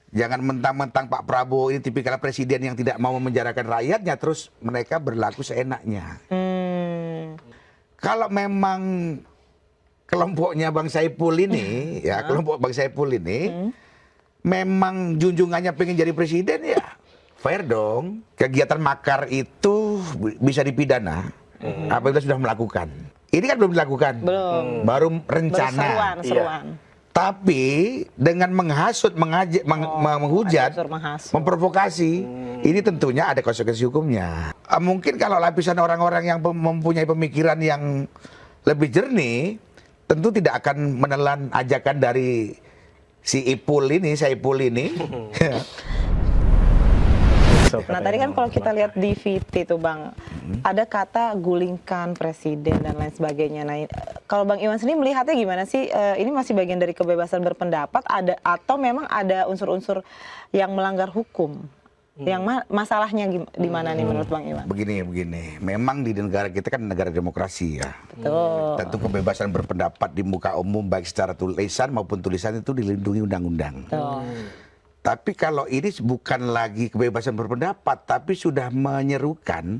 Jangan mentang-mentang Pak Prabowo ini tipikal presiden yang tidak mau memenjarakan rakyatnya, terus mereka berlaku seenaknya. Kalau memang kelompoknya Bang Saiful ini, ya kelompok Bang Saiful ini, memang junjungannya pengen jadi presiden, ya fair dong. Kegiatan makar itu bisa dipidana apabila sudah melakukan. Ini kan belum dilakukan, baru rencana. Seruan. Tapi dengan menghasut, mengajak, menghujat, memprovokasi, ini tentunya ada konsekuensi hukumnya. Mungkin kalau lapisan orang-orang yang mempunyai pemikiran yang lebih jernih, tentu tidak akan menelan ajakan dari si Saiful ini. Nah tadi kan kalau kita lihat di VT itu Bang, ada kata gulingkan presiden dan lain sebagainya. Nah kalau Bang Iwan sendiri melihatnya gimana sih? Ini masih bagian dari kebebasan berpendapat, ada atau memang ada unsur-unsur yang melanggar hukum? Yang masalahnya di mana nih menurut Bang Iwan? Begini. Memang di negara kita kan negara demokrasi ya. Betul. Tentu kebebasan berpendapat di muka umum baik secara tulisan maupun tulisan itu dilindungi undang-undang. Tapi kalau ini bukan lagi kebebasan berpendapat, tapi sudah menyerukan,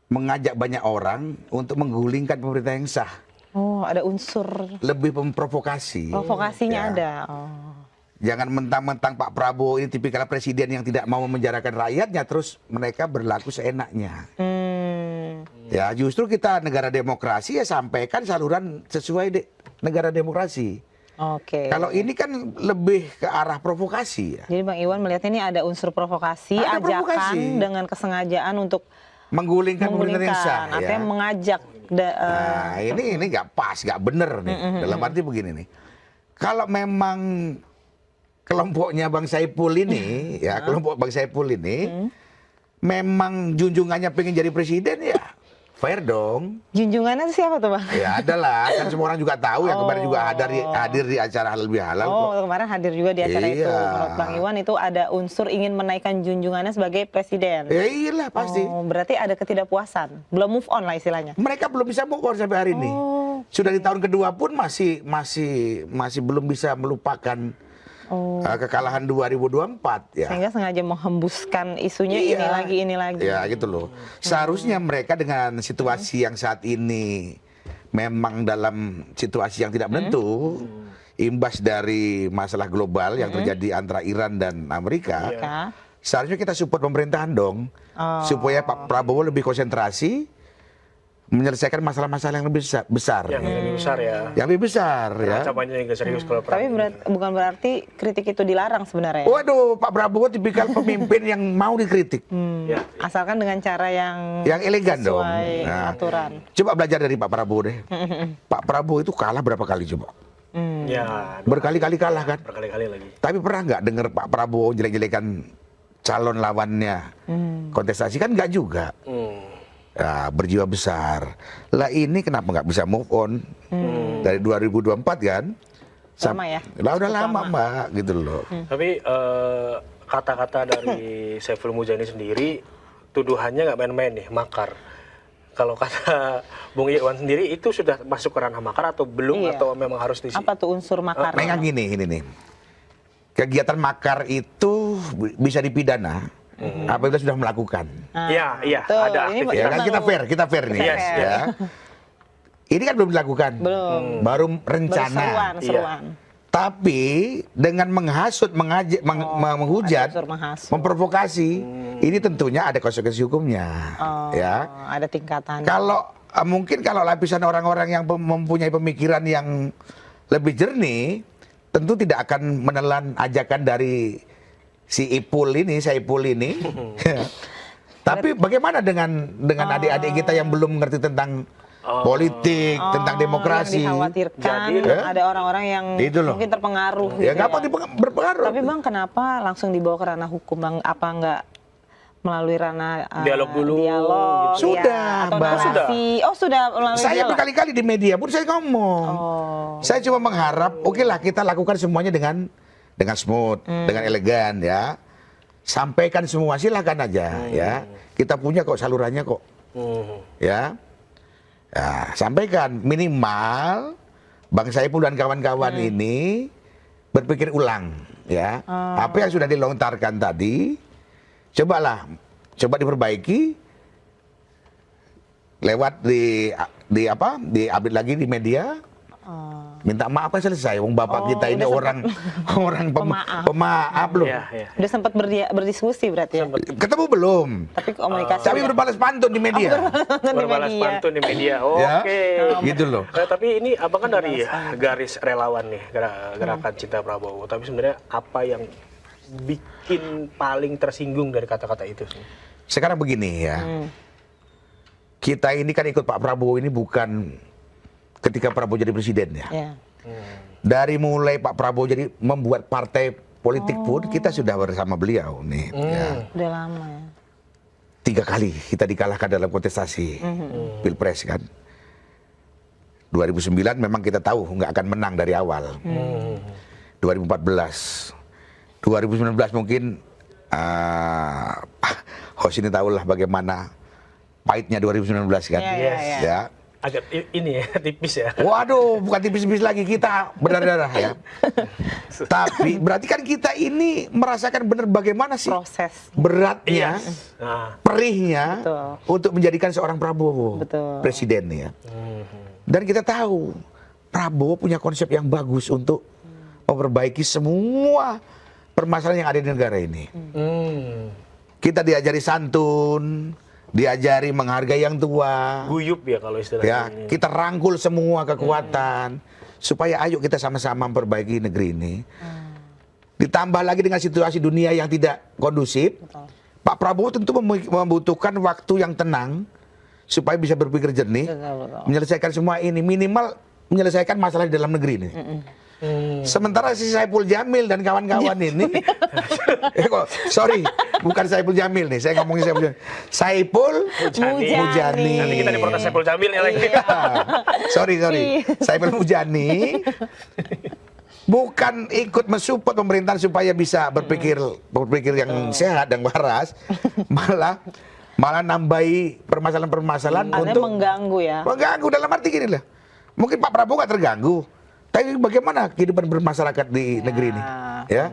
mengajak banyak orang untuk menggulingkan pemerintah yang sah. Oh, ada unsur lebih memprovokasi. Provokasinya ya. ada. Jangan mentang-mentang Pak Prabowo ini tipikal presiden yang tidak mau memenjarakan rakyatnya, terus mereka berlaku seenaknya. Ya, justru kita negara demokrasi, ya sampaikan saluran sesuai negara demokrasi. Kalau ini kan lebih ke arah provokasi. Ya. Jadi Bang Iwan melihat ini ada unsur provokasi, ada ajakan provokasi dengan kesengajaan untuk menggulingkan pemerintah yang sah. Artinya ya. mengajak. Nah, ini nggak pas, nggak bener nih. Dalam arti begini nih. Kalau memang kelompoknya Bang Saiful ini, ya kelompok Bang Saiful ini, memang junjungannya pengen jadi presiden, ya fair dong. Junjungannya itu siapa tuh Bang? Ya adalah, kan semua orang juga tahu yang kemarin juga hadir di acara Halal Bihalal. Kemarin hadir juga di acara itu. Menurut Bang Iwan itu ada unsur ingin menaikkan junjungannya sebagai presiden. Ya iyalah pasti. Berarti ada ketidakpuasan, belum move on lah istilahnya. Mereka belum bisa move on sampai hari ini. Sudah di tahun kedua pun masih belum bisa melupakan kekalahan 2024 ya. Sehingga sengaja menghembuskan isunya ini lagi. Ya gitu loh. Seharusnya mereka dengan situasi yang saat ini memang dalam situasi yang tidak menentu, imbas dari masalah global yang terjadi antara Iran dan Amerika, seharusnya kita support pemerintahan dong, supaya Pak Prabowo lebih konsentrasi menyelesaikan masalah-masalah yang lebih besar. Yang lebih besar ya. Yang lebih besar ya. Ancamannya juga serius kalau Tapi bukan berarti kritik itu dilarang sebenarnya. Waduh, Pak Prabowo tipikal pemimpin yang mau dikritik. Asalkan dengan cara yang elegan dong. Sesuai aturan. Coba belajar dari Pak Prabowo deh. Pak Prabowo itu kalah berapa kali coba? Ya. Berkali-kali kalah kan? Berkali-kali lagi. Tapi pernah nggak dengar Pak Prabowo jelek-jelekan calon lawannya kontestasi? Kan nggak juga. Ya, berjiwa besar. Lah ini kenapa nggak bisa move on dari 2024 kan? Lama ya? Lah udah lama Mbak, gitu loh. Tapi kata-kata dari Saiful Mujani sendiri, tuduhannya nggak main-main nih, makar. Kalau kata Bung Iwan sendiri, itu sudah masuk ke ranah makar atau belum? Atau memang harus di Apa tuh unsur makar? Memang gini nih. Kegiatan makar itu bisa dipidana apabila sudah melakukan. Iya, ada aktivitas. Ya kan kita fair nih. Ya. Ini kan belum dilakukan. Baru rencana. Seruan. Tapi dengan menghasut, mengajak, menghujat, memprovokasi, ini tentunya ada konsekuensi hukumnya. Ya. Ada tingkatan. Mungkin kalau lapisan orang-orang yang mempunyai pemikiran yang lebih jernih, tentu tidak akan menelan ajakan dari si Saiful ini. Tapi bagaimana dengan adik-adik kita yang belum mengerti tentang politik, tentang demokrasi? Yang dikhawatirkan ada orang-orang yang mungkin terpengaruh. Ya nggak apa berpengaruh. Tapi Bang, kenapa langsung dibawa ke ranah hukum Bang? Apa nggak melalui ranah dialog dulu? Gitu. Sudah, atau narasi? Sudah melalui saya berkali-kali di media pun saya ngomong. Saya cuma mengharap, oke lah kita lakukan semuanya dengan smooth, dengan elegan ya. Sampaikan semua, silakan aja ya. Kita punya kok salurannya kok. Ya. Sampaikan minimal Bang Saiful dan kawan-kawan ini berpikir ulang. ya. Apa yang sudah dilontarkan tadi, coba diperbaiki lewat di update lagi di media. Minta maaf kan selesai. Wong bapak kita ini orang pemaaf loh. Iya. Udah sempat berdiskusi berarti ya? Ketemu belum? Tapi komunikasi Tapi berbalas pantun di media. Berbalas pantun di media. Ya, Oke. gitu loh. Tapi ini abang kan dari garis relawan nih, gerakan Cinta Prabowo. Tapi sebenarnya apa yang bikin paling tersinggung dari kata-kata itu? Sekarang begini ya. Kita ini kan ikut Pak Prabowo ini bukan ketika Prabowo jadi presiden ya. Ya. Dari mulai Pak Prabowo jadi membuat partai politik pun kita sudah bersama beliau nih. Ya. Udah lama ya. 3 kali kita dikalahkan dalam kontestasi Pilpres kan. 2009 memang kita tahu nggak akan menang dari awal. 2014, 2019 mungkin host ini tahulah bagaimana pahitnya 2019 kan. Iya. Ya. Agak ini ya, tipis ya. Waduh, bukan tipis-tipis lagi, kita berdarah-darah ya. Tapi berarti kan kita ini merasakan benar bagaimana sih Proses. beratnya, Nah, perihnya Betul. untuk menjadikan seorang Prabowo Betul. presiden ya. Dan kita tahu Prabowo punya konsep yang bagus untuk memperbaiki semua permasalahan yang ada di negara ini. Kita diajari santun, diajari menghargai yang tua. guyup ya kalau istilahnya. Ya, ini. kita rangkul semua kekuatan supaya ayo kita sama-sama memperbaiki negeri ini. Ditambah lagi dengan situasi dunia yang tidak kondusif, Betul. Pak Prabowo tentu membutuhkan waktu yang tenang supaya bisa berpikir jernih, Betul. menyelesaikan semua ini, minimal menyelesaikan masalah di dalam negeri ini. Sementara si Saiful Jamil dan kawan-kawan ini, sorry, bukan Saiful Jamil nih, saya ngomongin Saiful Jamil. Saiful Mujani. Nanti kita diprotes Saiful Jamil ya lagi. Iya. Sorry. Saiful Mujani bukan ikut mensupport pemerintahan supaya bisa berpikir yang sehat dan waras, malah nambahi permasalahan-permasalahan untuk mengganggu ya. mengganggu dalam arti gini lah. Mungkin Pak Prabowo nggak terganggu, tapi bagaimana kehidupan bermasyarakat di negeri ini, ya?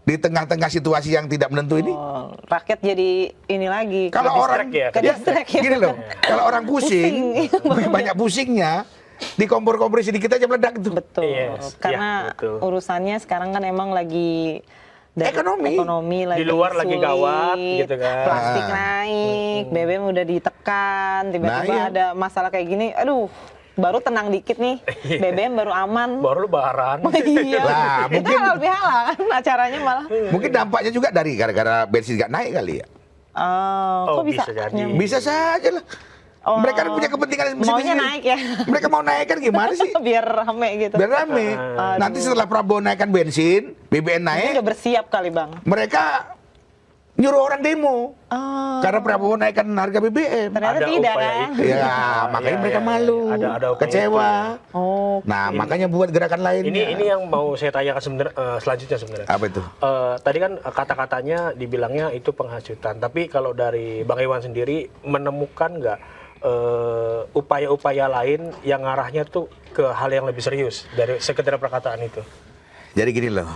Di tengah-tengah situasi yang tidak menentu ini. Oh, rakyat jadi ini lagi. Kalau orang ke-distract ya. gini loh, kalau orang pusing, banyak pusingnya, dikompor-kompor sedikit aja meledak tuh. Betul. Yes. Karena Ya, betul. urusannya sekarang kan emang lagi Ekonomi lagi Di luar lagi sulit, gawat, gitu kan. Plastik naik, BBM udah ditekan, tiba-tiba Nah, iya. ada masalah kayak gini, aduh, baru tenang dikit nih, BBM baru aman. Baru lebaran. Iya. Lah, Itu mungkin- halal bihalal kan acaranya malah. mungkin dampaknya juga dari gara-gara bensin nggak naik kali ya. Oh, kok bisa? bisa jadi. nyambung? Bisa saja lah. Oh. Mereka punya kepentingan Maunya sendiri. naik ya. Mereka mau naik kan gimana sih? Biar rame gitu. Biar rame. Nanti setelah Prabowo naikkan bensin, BBM Ini naik, udah bersiap kali Bang. mereka nyuruh orang demo. Oh, Karena Prabowo naikkan harga BBM. ternyata Ada tidak upaya kan? itu. Ya, makanya mereka malu, Ada upaya kecewa. Oh, Nah, makanya buat gerakan lainnya. Ini yang mau saya tanyakan selanjutnya sebenarnya. Apa itu? Tadi kan kata-katanya dibilangnya itu penghasutan, tapi kalau dari Bang Iwan sendiri menemukan nggak upaya-upaya lain yang arahnya tuh ke hal yang lebih serius dari sekedar perkataan itu? Jadi gini loh.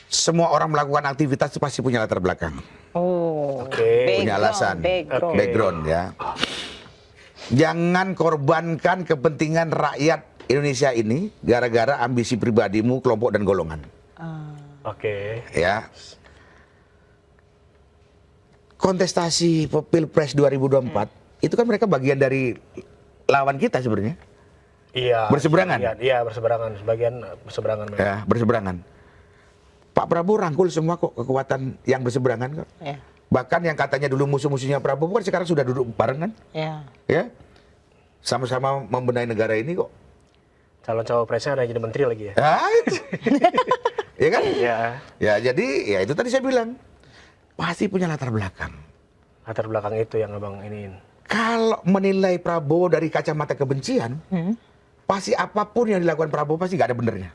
Semua orang melakukan aktivitas itu pasti punya latar belakang, oh. Oke. punya alasan, Background. background ya. Jangan korbankan kepentingan rakyat Indonesia ini gara-gara ambisi pribadimu, kelompok dan golongan. Oke. Ya. Kontestasi Pilpres 2024 itu kan mereka bagian dari lawan kita sebenarnya. Iya. Berseberangan? Iya, berseberangan. Sebagian berseberangan. memang. Ya, berseberangan. Pak Prabowo rangkul semua kok kekuatan yang berseberangan kok. Ya, Bahkan yang katanya dulu musuh-musuhnya Prabowo kan sekarang sudah duduk bareng kan? ya. Ya. Sama-sama membenahi negara ini kok. Calon cawapresnya ada yang jadi menteri lagi ya? Ah, itu. Ya kan? Iya. Ya, jadi ya itu tadi saya bilang. Pasti punya latar belakang. Latar belakang itu yang abang iniin. Kalau menilai Prabowo dari kacamata kebencian, pasti apapun yang dilakukan Prabowo pasti nggak ada benernya.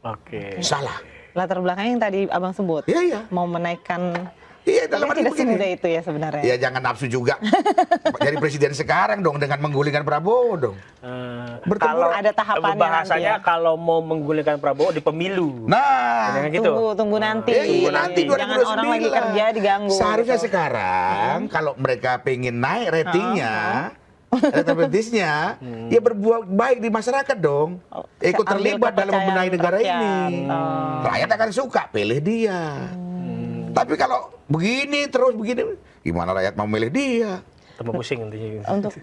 Oke. Salah. Latar belakangnya yang tadi Abang sebut. Iya, iya. Mau menaikkan Iya, dalam Tapi arti tidak semudah itu ya sebenarnya. Ya jangan nafsu juga. Jadi presiden sekarang dong dengan menggulingkan Prabowo dong. Kalau ada tahapannya bahasanya nanti ya. kalau mau menggulingkan Prabowo di pemilu. Nah, Jangan gitu. Tunggu nanti. ya iya nanti Jangan 2029. orang lagi kerja diganggu. Seharusnya gitu. sekarang kalau mereka pengen naik ratingnya, elektabilitasnya, ya berbuat baik di masyarakat dong. Ikut ambil terlibat dalam kepercayaan membenahi negara rakyat. ini. Rakyat akan suka, pilih dia. Tapi kalau begini terus begini, gimana rakyat mau milih dia? Tambah pusing nantinya. Untuk